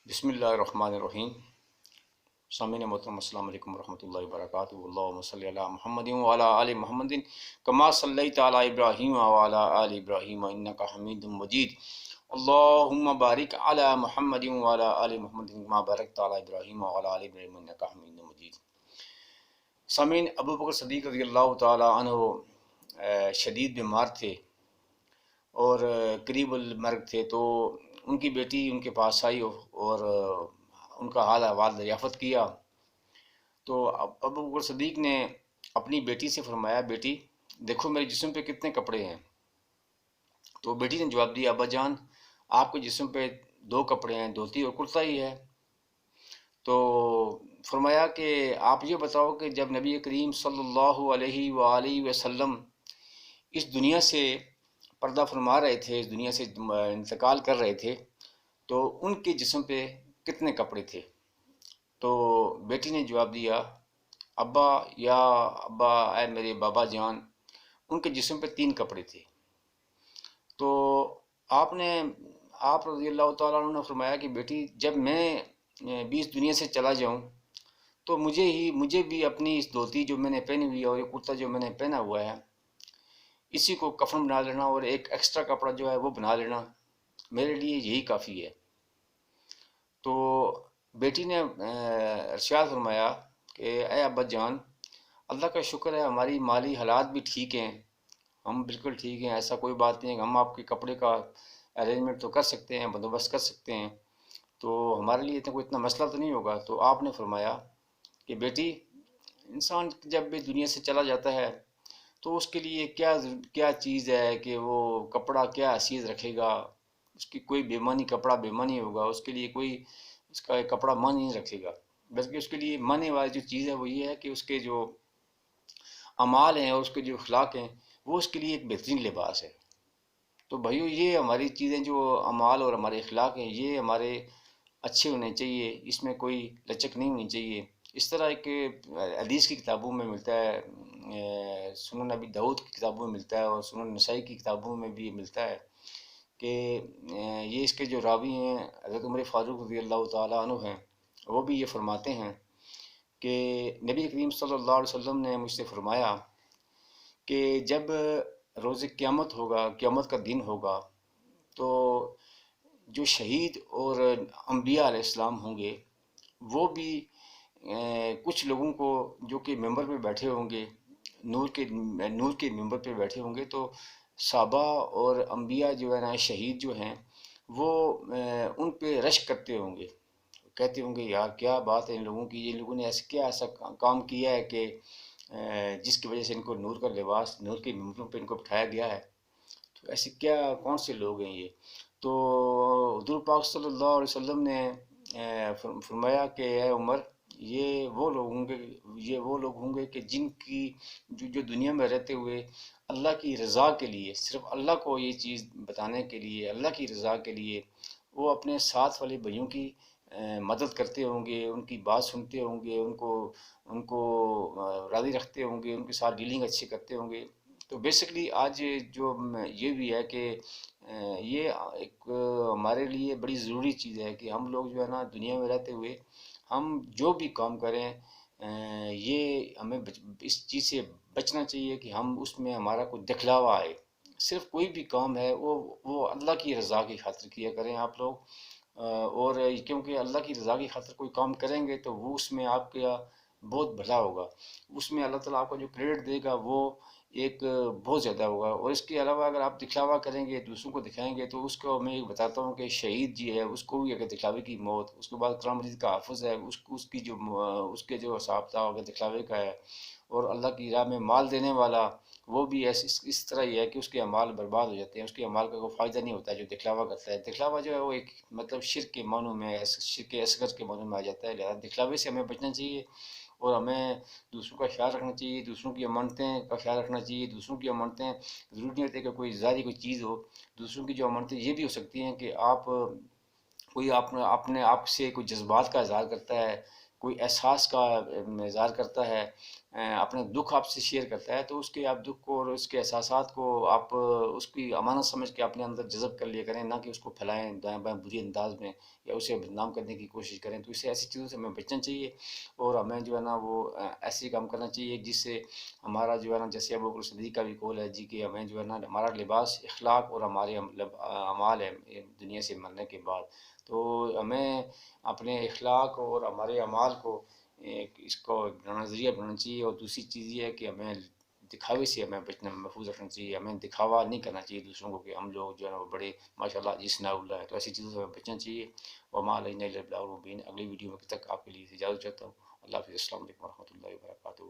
بسم اللہ الرحمن الرحیم۔ سامعین محترم، السلام علیکم ورحمۃ اللہ وبرکاتہ۔ اللہم صلی علی محمد وعلی آل محمد کما صلیت علی ابراہیم وعلی آل ابراہیم انک حمید مجید۔ اللہم بارک علی محمد وعلی آل محمد کما بارکت علی ابراہیم وعلی آل ابراہیم انک حمید مجید۔ سامعین، ابو بکر صدیق رضی اللہ تعالی عنہ شدید بیمار تھے اور قریب المرگ تھے، تو ان کی بیٹی ان کے پاس آئی اور ان کا حال احوال دریافت کیا۔ تو ابو بکر صدیق نے اپنی بیٹی سے فرمایا، بیٹی دیکھو میرے جسم پہ کتنے کپڑے ہیں۔ تو بیٹی نے جواب دیا، ابا جان آپ کے جسم پہ دو کپڑے ہیں، دھوتی اور کرتا ہی ہے۔ تو فرمایا کہ آپ یہ بتاؤ کہ جب نبی کریم صلی اللہ علیہ وآلہ وسلم اس دنیا سے پردہ فرما رہے تھے، اس دنیا سے انتقال کر رہے تھے، تو ان کے جسم پہ کتنے کپڑے تھے؟ تو بیٹی نے جواب دیا، ابا یا ابا، اے میرے بابا جان، ان کے جسم پہ 3 کپڑے تھے۔ تو آپ رضی اللہ تعالیٰ عنہ نے فرمایا کہ بیٹی جب میں بھی اس دنیا سے چلا جاؤں تو مجھے بھی اپنی اس دھوتی جو میں نے پہنی ہوئی ہے اور یہ کرتا جو میں نے پہنا ہوا ہے، اسی کو کفن بنا لینا اور ایک ایکسٹرا کپڑا جو ہے وہ بنا لینا، میرے لیے یہی کافی ہے۔ تو بیٹی نے ارشاد فرمایا کہ اے ابا جان، اللہ کا شکر ہے ہماری مالی حالات بھی ٹھیک ہیں، ہم بالکل ٹھیک ہیں، ایسا کوئی بات نہیں ہے، ہم آپ کے کپڑے کا ارینجمنٹ تو کر سکتے ہیں، بندوبست کر سکتے ہیں، تو ہمارے لیے اتنا مسئلہ تو نہیں ہوگا۔ تو آپ نے فرمایا کہ بیٹی انسان جب بھی دنیا سے چلا جاتا ہے تو اس کے لیے کیا چیز ہے کہ وہ کپڑا کیا حیثیت رکھے گا، اس کی کوئی بیمانی کپڑا بیمانی ہوگا، اس کے لیے کوئی اس کا ایک کپڑا مان نہیں رکھے گا، بلکہ اس کے لیے ماننے والی جو چیز ہے وہ یہ ہے کہ اس کے جو اعمال ہیں اور اس کے جو اخلاق ہیں وہ اس کے لیے ایک بہترین لباس ہے۔ تو بھائیو، یہ ہماری چیزیں جو اعمال اور ہمارے اخلاق ہیں یہ ہمارے اچھے ہونے چاہیے، اس میں کوئی لچک نہیں ہونی چاہیے۔ اس طرح ایک حدیث کی کتابوں میں ملتا ہے، سنن نبی داؤد کی کتابوں میں ملتا ہے اور سنن نسائی کی کتابوں میں بھی ملتا ہے کہ یہ اس کے جو راوی ہیں حضرت عمر فاروق رضی اللہ تعالیٰ عنہ ہیں، وہ بھی یہ فرماتے ہیں کہ نبی کریم صلی اللہ علیہ وسلم نے مجھ سے فرمایا کہ جب روز قیامت ہوگا، قیامت کا دن ہوگا، تو جو شہید اور انبیاء علیہ السلام ہوں گے وہ بھی کچھ لوگوں کو جو کہ ممبر پہ بیٹھے ہوں گے، نور کے ممبر پہ بیٹھے ہوں گے، تو صحابہ اور انبیاء جو ہے نا، شہید جو ہیں، وہ ان پہ رشک کرتے ہوں گے، کہتے ہوں گے یار کیا بات ہے ان لوگوں کی، یہ لوگوں نے ایسا کام کیا ہے کہ جس کی وجہ سے ان کو نور کا لباس، نور کے ممبروں پہ ان کو بٹھایا گیا ہے، تو ایسے کون سے لوگ ہیں یہ؟ تو حضور پاک صلی اللہ علیہ وسلم نے فرمایا کہ اے عمر، یہ وہ لوگ ہوں گے کہ جن کی جو دنیا میں رہتے ہوئے اللہ کی رضا کے لیے، صرف اللہ کو یہ چیز بتانے کے لیے، اللہ کی رضا کے لیے وہ اپنے ساتھ والے بھائیوں کی مدد کرتے ہوں گے، ان کی بات سنتے ہوں گے، ان کو راضی رکھتے ہوں گے، ان کے ساتھ ڈیلنگ اچھی کرتے ہوں گے۔ تو بیسکلی آج جو یہ بھی ہے کہ یہ ایک ہمارے لیے بڑی ضروری چیز ہے کہ ہم لوگ جو ہے نا دنیا میں رہتے ہوئے ہم جو بھی کام کریں، یہ ہمیں اس چیز سے بچنا چاہیے کہ ہم اس میں ہمارا کوئی دکھلاوا آئے۔ صرف کوئی بھی کام ہے وہ اللہ کی رضا کی خاطر کیا کریں آپ لوگ، اور کیونکہ اللہ کی رضا کی خاطر کوئی کام کریں گے تو وہ اس میں آپ کا بہت بھلا ہوگا، اس میں اللہ تعالیٰ آپ کو جو کریڈٹ دے گا وہ ایک بہت زیادہ ہوگا۔ اور اس کے علاوہ اگر آپ دکھلاوا کریں گے، دوسروں کو دکھائیں گے، تو اس کو میں یہ بتاتا ہوں کہ شہید جی ہے اس کو بھی اگر دکھلاوے کی موت، اس کے بعد قرآن مجید کا حافظ ہے، اس کے جو حساب تھا اگر دکھلاوے کا ہے، اور اللہ کی راہ میں مال دینے والا وہ بھی اس طرح ہی ہے کہ اس کے اعمال برباد ہو جاتے ہیں، اس کے اعمال کا کوئی فائدہ نہیں ہوتا ہے جو دکھلاوا کرتا ہے۔ دکھلاوا جو ہے وہ ایک مطلب شرک کے معنوں میں، شرک اصغر کے معنوں میں آ جاتا ہے، لہذا دکھلاوے سے ہمیں بچنا چاہیے اور ہمیں دوسروں کا خیال رکھنا چاہیے، دوسروں کی امانتیں کا خیال رکھنا چاہیے۔ دوسروں کی امانتیں ضروری نہیں ہوتی کہ کوئی ظاہری کوئی چیز ہو، دوسروں کی جو امانتیں یہ بھی ہو سکتی ہیں کہ کوئی اپنے آپ سے کوئی جذبات کا اظہار کرتا ہے، کوئی احساس کا اظہار کرتا ہے، اپنے دکھ آپ سے شیئر کرتا ہے تو اس کے آپ دکھ کو اور اس کے احساسات کو آپ اس کی امانت سمجھ کے اپنے اندر جذب کر لیا کریں، نہ کہ اس کو پھیلائیں دائیں بائیں بری انداز میں یا اسے بدنام کرنے کی کوشش کریں۔ تو اسے ایسی چیزوں سے ہمیں بچنا چاہیے اور ہمیں جو ہے نا وہ ایسے کام کرنا چاہیے جس سے ہمارا جو ہے نا، جیسے ابو بکر صدیق کا بھی قول ہے جی کہ ہمیں جو ہے نا ہمارا لباس اخلاق اور ہمارے اعمال ہے دنیا سے مرنے کے بعد۔ تو ہمیں اپنے اخلاق اور ہمارے اعمال کو اس کو نظریہ بنانا چاہیے، اور دوسری چیز یہ ہے کہ ہمیں دکھاوے سے ہمیں بچنا محفوظ رکھنا چاہیے، ہمیں دکھاوا نہیں کرنا چاہیے دوسروں کو کہ ہم لوگ جو ہے نا وہ بڑے ماشاء اللہ جس نا اللہ ہے، تو ایسی چیزوں سے ہمیں بچنا چاہیے۔ وما علینا الا البلاغ المبین۔ اگلی ویڈیو میں تک آپ کے لیے اجازت چاہتا ہوں۔ اللہ حافظ، السلام علیکم ورحمۃ اللہ وبرکاتہ۔